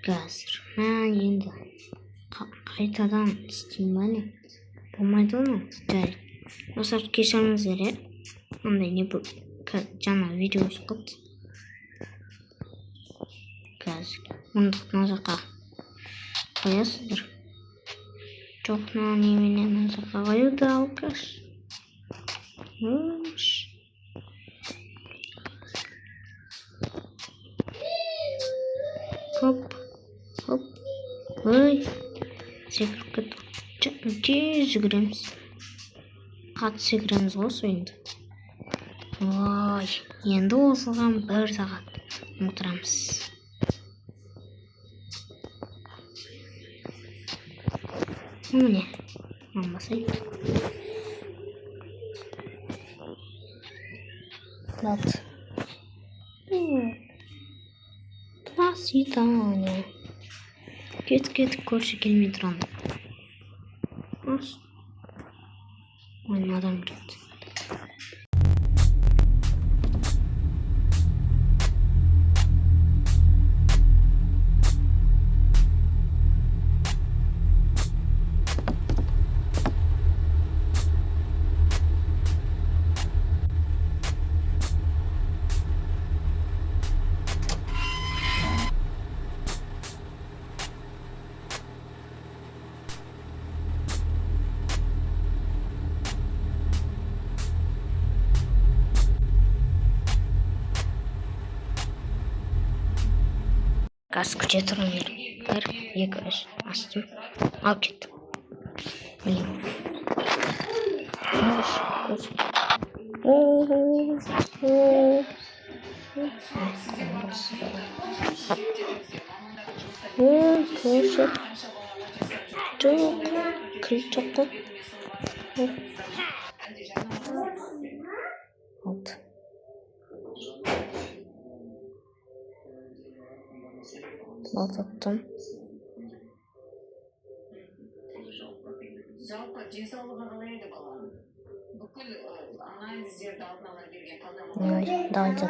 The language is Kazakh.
қазір енді қайтадан істейін ба не? Болмайды оны. Жарайды. Достар, кешіріңіздер, мындай не жаңа видео шықты. Қазір мындықты мына жаққа қоясыздар. Жоқ, немене мына жаққа қоюды алғаш. Хоп, хоп, ой, секіріп кетті. Тез жүгіреміз. Қатты секіреміз ғой ойынды. Ой, енді осыған 1 сағат отырамыз. Міне, болмасайды. Вот. До свидания. Кетіп көрші келмей тұрам. Ой, мадам кірді. Gaz күте тұрған ер. 1, 2, 3 астым. Ал кеттім. Көрші. Жоқ. Кілт жоқ қой. Алды. Балдаттым. Жалпы денсаулығы қалай еді баланың? Бүкіл анализдерді алдын ала берген талдама. Давайте